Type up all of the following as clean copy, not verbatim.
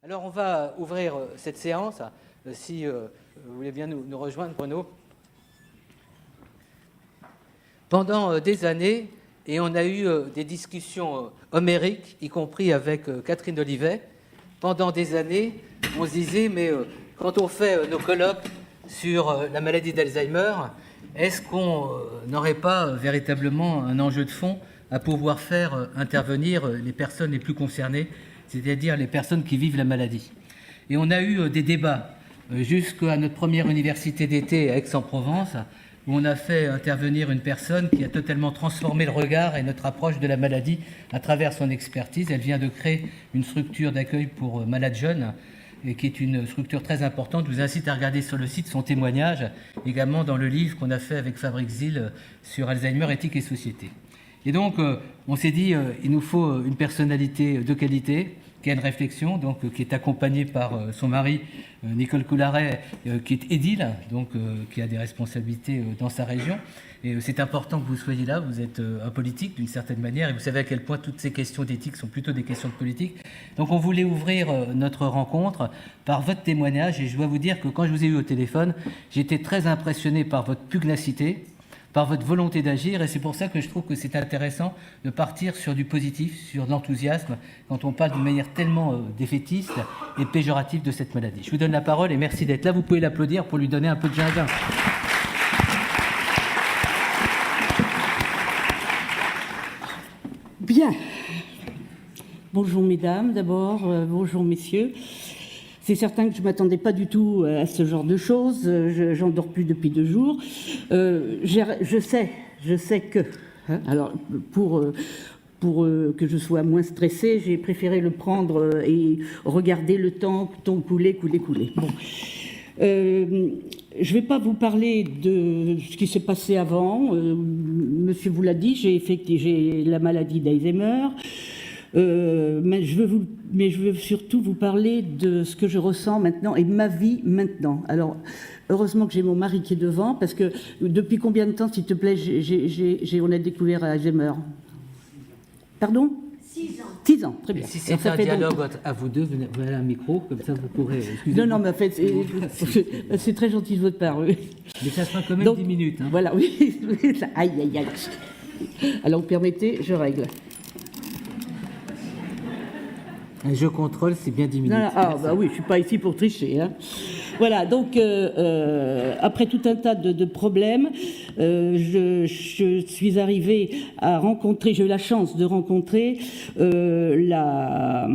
Alors on va ouvrir cette séance, si vous voulez bien nous rejoindre, Bruno. Pendant des années, et on a eu des discussions homériques, y compris avec Catherine Olivet, pendant des années, on se disait, mais quand on fait nos colloques sur la maladie d'Alzheimer, est-ce qu'on n'aurait pas véritablement un enjeu de fond à pouvoir faire intervenir les personnes les plus concernées, c'est-à-dire les personnes qui vivent la maladie. Et on a eu des débats jusqu'à notre première université d'été à Aix-en-Provence, où on a fait intervenir une personne qui a totalement transformé le regard et notre approche de la maladie à travers son expertise. Elle vient de créer une structure d'accueil pour malades jeunes, et qui est une structure très importante. Je vous incite à regarder sur le site son témoignage, également dans le livre qu'on a fait avec Fabrice Zil sur Alzheimer, éthique et société. Et donc, on s'est dit, il nous faut une personnalité de qualité, qui a une réflexion, donc qui est accompagnée par son mari, Nicole Coularet, qui est édile, donc qui a des responsabilités dans sa région. Et c'est important que vous soyez là, vous êtes un politique d'une certaine manière, et vous savez à quel point toutes ces questions d'éthique sont plutôt des questions de politique. Donc on voulait ouvrir notre rencontre par votre témoignage, et je dois vous dire que quand je vous ai eu au téléphone, j'étais très impressionné par votre pugnacité, par votre volonté d'agir, et c'est pour ça que je trouve que c'est intéressant de partir sur du positif, sur de l'enthousiasme, quand on parle d'une manière tellement défaitiste et péjorative de cette maladie. Je vous donne la parole et merci d'être là. Vous pouvez l'applaudir pour lui donner un peu de gingembre. Bien. Bonjour mesdames, d'abord, bonjour messieurs. C'est certain que je ne m'attendais pas du tout à ce genre de choses. J'en dors plus depuis 2 jours. Je sais que... Hein, alors, pour que je sois moins stressée, j'ai préféré le prendre et regarder le temps couler. Bon. Je ne vais pas vous parler de ce qui s'est passé avant. Monsieur vous l'a dit, j'ai la maladie d'Alzheimer. Mais je veux surtout vous parler de ce que je ressens maintenant et ma vie maintenant. Alors, heureusement que j'ai mon mari qui est devant, parce que depuis combien de temps, s'il te plaît, on a découvert Alzheimer? Pardon? 6 ans. 6 ans, très bien. Et si c'est un dialogue à vous deux, vous avez un micro, comme ça vous pourrez... Non, mais en fait, c'est très gentil de votre part. Oui. Mais ça sera quand même donc, 10 minutes. Hein. Voilà, oui. Aïe. Alors, vous permettez, je règle. Je contrôle, c'est bien 10 minutes. Non, bah oui, je ne suis pas ici pour tricher. Hein. Voilà, donc après tout un tas de problèmes, je suis arrivée à rencontrer, j'ai eu la chance de rencontrer la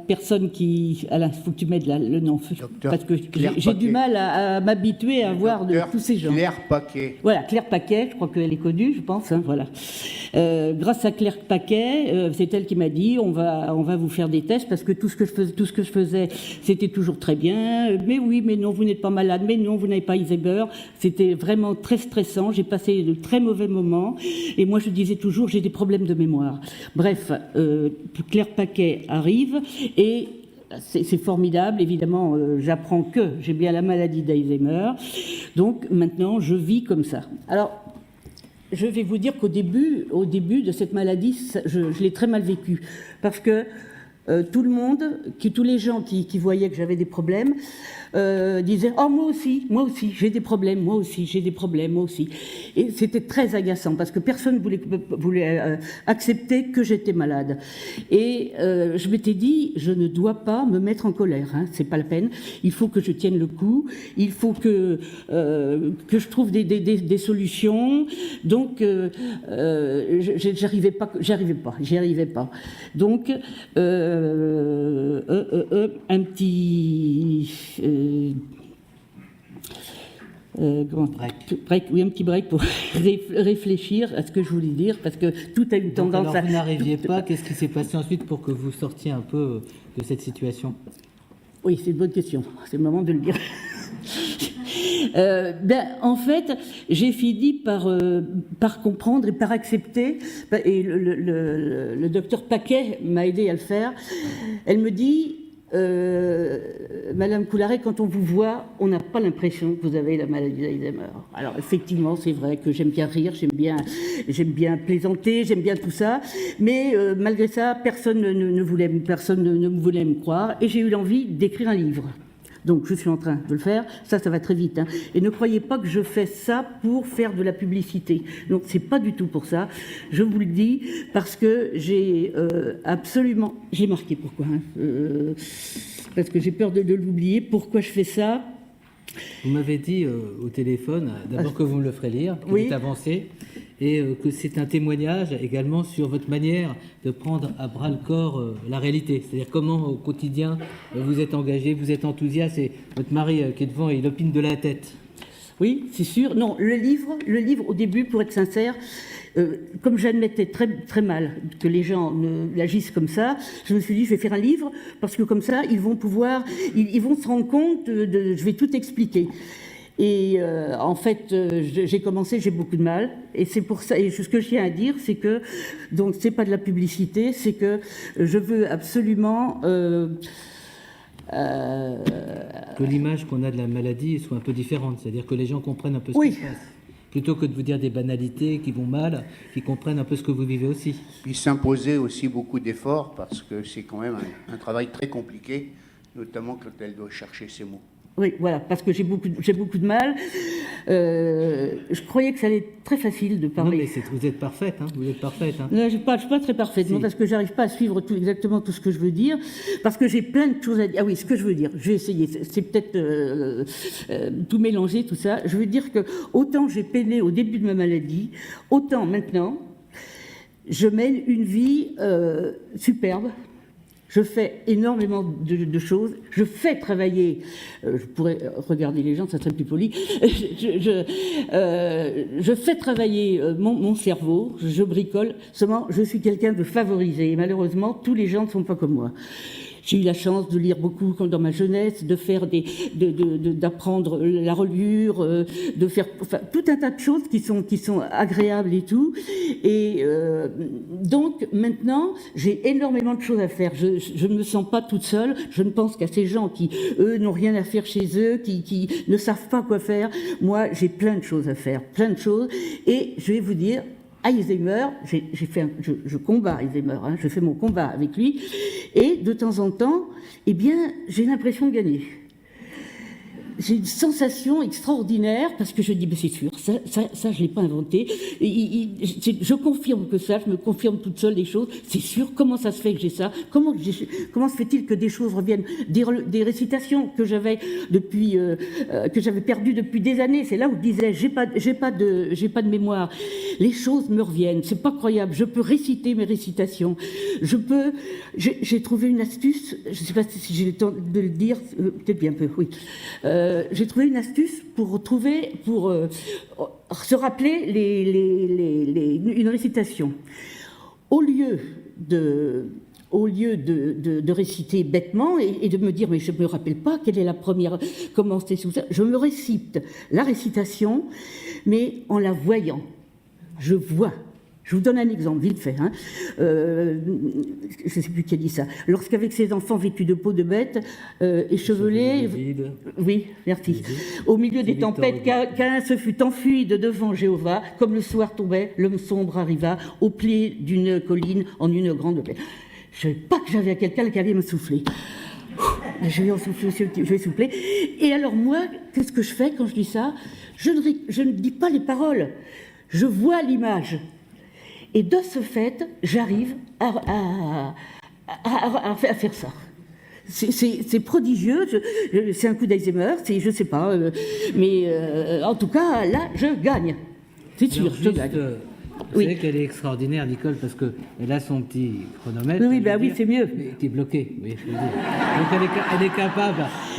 personne qui... Alain, il faut que tu m'aides là, le nom, parce que j'ai du mal à m'habituer à voir de tous ces gens. Claire Paquet. Voilà, Claire Paquet, je crois qu'elle est connue, je pense. Hein, voilà. Grâce à Claire Paquet, c'est elle qui m'a dit on va vous faire des tests parce que tout ce que je faisais c'était toujours très bien. Mais oui, mais non, vous n'êtes pas malade. Mais non, vous n'avez pas Alzheimer. C'était vraiment très stressant. J'ai passé de très mauvais moments. Et moi, je disais toujours j'ai des problèmes de mémoire. Bref, Claire Paquet arrive et c'est formidable, évidemment, j'apprends que j'ai bien la maladie d'Alzheimer. Donc maintenant, je vis comme ça. Alors, je vais vous dire qu'au début de cette maladie, je l'ai très mal vécue. Parce que tout le monde, tous les gens qui voyaient que j'avais des problèmes, disaient « Oh, moi aussi, j'ai des problèmes, moi aussi. » Et c'était très agaçant parce que personne ne voulait accepter que j'étais malade. Et je m'étais dit « Je ne dois pas me mettre en colère, hein, c'est pas la peine. Il faut que je tienne le coup, il faut que je trouve des solutions. » Donc, j'y arrivais pas. Donc, un petit un petit break pour réfléchir à ce que je voulais dire, parce que tout a une tendance alors, vous n'arriviez pas, qu'est-ce qui s'est passé ensuite pour que vous sortiez un peu de cette situation? Oui, c'est une bonne question, c'est le moment de le dire. En fait, j'ai fini par comprendre et par accepter, et le docteur Paquet m'a aidé à le faire. Elle me dit Madame Coularet, quand on vous voit, on n'a pas l'impression que vous avez la maladie d'Alzheimer. Alors effectivement, c'est vrai que j'aime bien rire, j'aime bien plaisanter, j'aime bien tout ça, mais malgré ça, personne ne me voulait me croire, et j'ai eu l'envie d'écrire un livre. Donc je suis en train de le faire, ça va très vite. Hein. Et ne croyez pas que je fais ça pour faire de la publicité. Donc c'est pas du tout pour ça. Je vous le dis parce que j'ai absolument... J'ai marqué pourquoi. Hein, parce que j'ai peur de l'oublier. Pourquoi je fais ça? Vous m'avez dit au téléphone, d'abord que vous me le ferez lire, que oui. vous êtes avancé, et que c'est un témoignage également sur votre manière de prendre à bras-le-corps la réalité. C'est-à-dire comment au quotidien vous êtes engagé, vous êtes enthousiaste, et votre mari qui est devant, il opine de la tête. Oui, c'est sûr. Non, le livre, au début, pour être sincère, comme j'admettais très, très mal que les gens agissent comme ça, je me suis dit, je vais faire un livre, parce que comme ça, ils vont se rendre compte, je vais tout expliquer. Et en fait, j'ai commencé, j'ai beaucoup de mal, et c'est pour ça. Et ce que je tiens à dire, c'est que donc c'est pas de la publicité, c'est que je veux absolument que l'image qu'on a de la maladie soit un peu différente, c'est-à-dire que les gens comprennent un peu ce qui se passe. Plutôt que de vous dire des banalités qui vont mal, qu'ils comprennent un peu ce que vous vivez aussi. Puis s'imposer aussi beaucoup d'efforts, parce que c'est quand même un travail très compliqué, notamment quand elle doit chercher ses mots. Oui, voilà, parce que j'ai beaucoup de mal. Je croyais que ça allait être très facile de parler. Non, mais vous êtes parfaite, hein, vous êtes parfaite. Hein. Non, je ne suis pas très parfaite, si. Non, parce que j'arrive pas à suivre exactement tout ce que je veux dire, parce que j'ai plein de choses à dire. Ah oui, ce que je veux dire, je vais essayer, c'est peut-être tout mélanger, tout ça. Je veux dire que autant j'ai peiné au début de ma maladie, autant maintenant, je mène une vie superbe. Je fais énormément de choses. Je fais travailler, je pourrais regarder les gens, ça serait plus poli. Je fais travailler mon cerveau, je bricole. Seulement, je suis quelqu'un de favorisé. Et malheureusement, tous les gens ne sont pas comme moi. J'ai eu la chance de lire beaucoup dans ma jeunesse, de faire d'apprendre la reliure, de faire tout un tas de choses qui sont agréables et tout. Et donc maintenant, j'ai énormément de choses à faire. Je ne me sens pas toute seule. Je ne pense qu'à ces gens qui, eux, n'ont rien à faire chez eux, qui ne savent pas quoi faire. Moi, j'ai plein de choses à faire, plein de choses. Et je vais vous dire, Alzheimer, je combats Alzheimer, hein, je fais mon combat avec lui, et de temps en temps, eh bien, j'ai l'impression de gagner. J'ai une sensation extraordinaire, parce que je dis, mais c'est sûr, ça je l'ai pas inventé. Je confirme que ça, je me confirme toute seule des choses. C'est sûr, comment ça se fait que j'ai ça? Comment se fait-il que des choses reviennent? Des récitations que j'avais perdues depuis des années. C'est là où je disais, j'ai pas de mémoire. Les choses me reviennent. C'est pas croyable. Je peux réciter mes récitations. J'ai trouvé une astuce. Je sais pas si j'ai le temps de le dire. Peut-être bien peu, oui. J'ai trouvé une astuce pour se rappeler une récitation. Au lieu de réciter bêtement et de me dire mais je ne me rappelle pas quelle est la première, comment c'était tout ça, je me récite la récitation, mais en la voyant. Je vois. Je vous donne un exemple, vite fait. Hein. Je ne sais plus qui a dit ça. Lorsqu'avec ses enfants vêtus de peau de bête, échevelés... Oui, merci. Au milieu des tempêtes, Caïn se fut enfui de devant Jéhovah. Comme le soir tombait, l'homme sombre arriva au pied d'une colline en une grande paix. Je ne savais pas que j'avais quelqu'un qui allait me souffler. Je vais en souffler aussi, je vais souffler. Et alors moi, qu'est-ce que je fais quand je dis ça? Je ne dis pas les paroles. Je vois l'image. Et de ce fait, j'arrive à faire ça. C'est prodigieux, c'est un coup d'Alzheimer, je ne sais pas, mais en tout cas, là, je gagne. C'est sûr, je gagne. Vous savez qu'elle est extraordinaire, Nicole, parce qu'elle a son petit chronomètre. Oui, oui, c'est mieux. Qui est bloqué, oui, je veux dire. Donc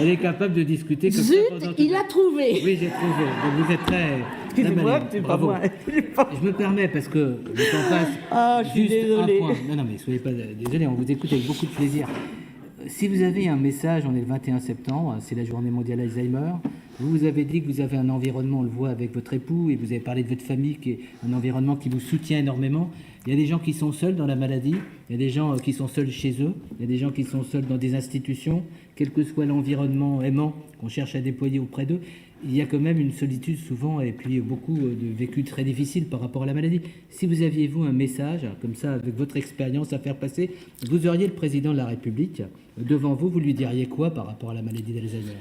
elle est capable de discuter comme Zut, ça pendant il a trouvé. Oui, j'ai trouvé. Donc vous êtes très... Excusez-moi, c'est pas moi. Je me permets, parce que le temps passe. Ah, je suis désolée. Non, mais soyez pas désolés, on vous écoute avec beaucoup de plaisir. Si vous avez un message, on est le 21 septembre, c'est la journée mondiale Alzheimer, Vous avez dit que vous avez un environnement, on le voit avec votre époux, et vous avez parlé de votre famille, qui est un environnement qui vous soutient énormément. Il y a des gens qui sont seuls dans la maladie, il y a des gens qui sont seuls chez eux, il y a des gens qui sont seuls dans des institutions, quel que soit l'environnement aimant qu'on cherche à déployer auprès d'eux. Il y a quand même une solitude souvent, et puis beaucoup de vécus très difficiles par rapport à la maladie. Si vous aviez, vous, un message, comme ça, avec votre expérience à faire passer, vous auriez le président de la République devant vous, vous lui diriez quoi par rapport à la maladie d'Alzheimer ?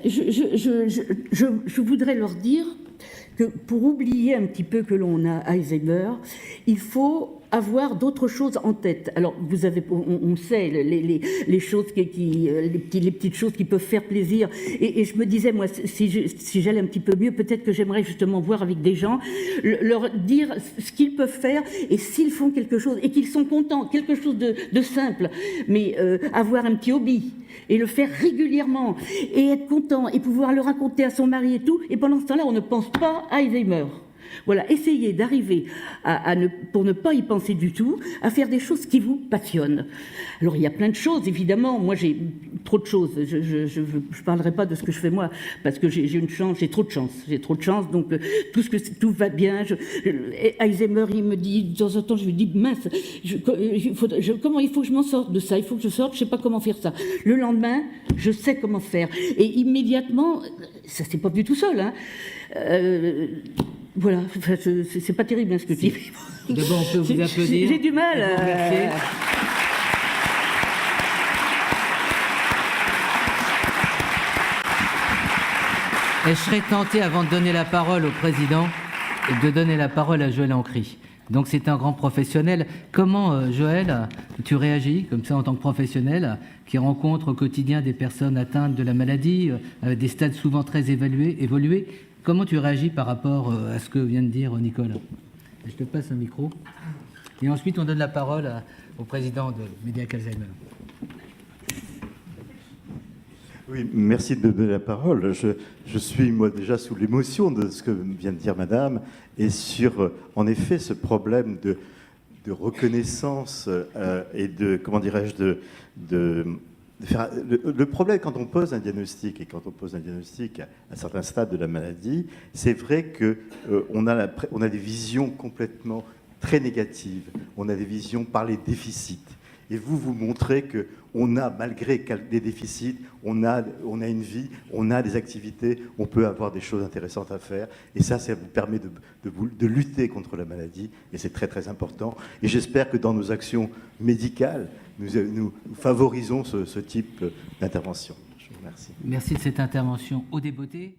Je voudrais leur dire que pour oublier un petit peu que l'on a Alzheimer, il faut avoir d'autres choses en tête. Alors, on sait les choses les petites choses qui peuvent faire plaisir. Et je me disais, moi, si j'allais un petit peu mieux, peut-être que j'aimerais justement voir avec des gens, leur dire ce qu'ils peuvent faire et s'ils font quelque chose et qu'ils sont contents, quelque chose de simple, mais avoir un petit hobby et le faire régulièrement et être content et pouvoir le raconter à son mari et tout. Et pendant ce temps-là, on ne pense pas à Alzheimer. Voilà, essayez d'arriver pour ne pas y penser du tout, à faire des choses qui vous passionnent. Alors, il y a plein de choses, évidemment. Moi, j'ai trop de choses. Je ne parlerai pas de ce que je fais moi, parce que j'ai une chance, j'ai trop de chance. J'ai trop de chance, donc tout va bien. Alzheimer, il me dit, de temps en temps, je lui dis, mince, comment il faut que je m'en sorte de ça? Il faut que je sorte, je ne sais pas comment faire ça. Le lendemain, je sais comment faire. Et immédiatement, ça ne s'est pas venu tout seul, hein. Voilà, enfin, c'est pas terrible hein, ce que tu dis. D'abord, on peut vous applaudir. J'ai du mal. Et je serais tenté, avant de donner la parole au président, de donner la parole à Joël Ancry. Donc c'est un grand professionnel. Comment, Joël, tu réagis comme ça en tant que professionnel qui rencontre au quotidien des personnes atteintes de la maladie, à des stades souvent très évolués? Comment tu réagis par rapport à ce que vient de dire Nicole? Je te passe un micro. Et ensuite, on donne la parole au président de Médiac Alzheimer. Oui, merci de me donner la parole. Je suis, moi, déjà sous l'émotion de ce que vient de dire Madame, et sur, en effet, ce problème de reconnaissance et de, comment dirais-je, le problème quand on pose un diagnostic, et quand on pose un diagnostic à certains stades de la maladie, c'est vrai qu'on a des visions complètement très négatives, on a des visions par les déficits. Et vous montrez qu'on a, malgré des déficits, on a une vie, on a des activités, on peut avoir des choses intéressantes à faire. Et ça vous permet de lutter contre la maladie. Et c'est très, très important. Et j'espère que dans nos actions médicales, nous favorisons ce type d'intervention. Je vous remercie. Merci de cette intervention au débeauté.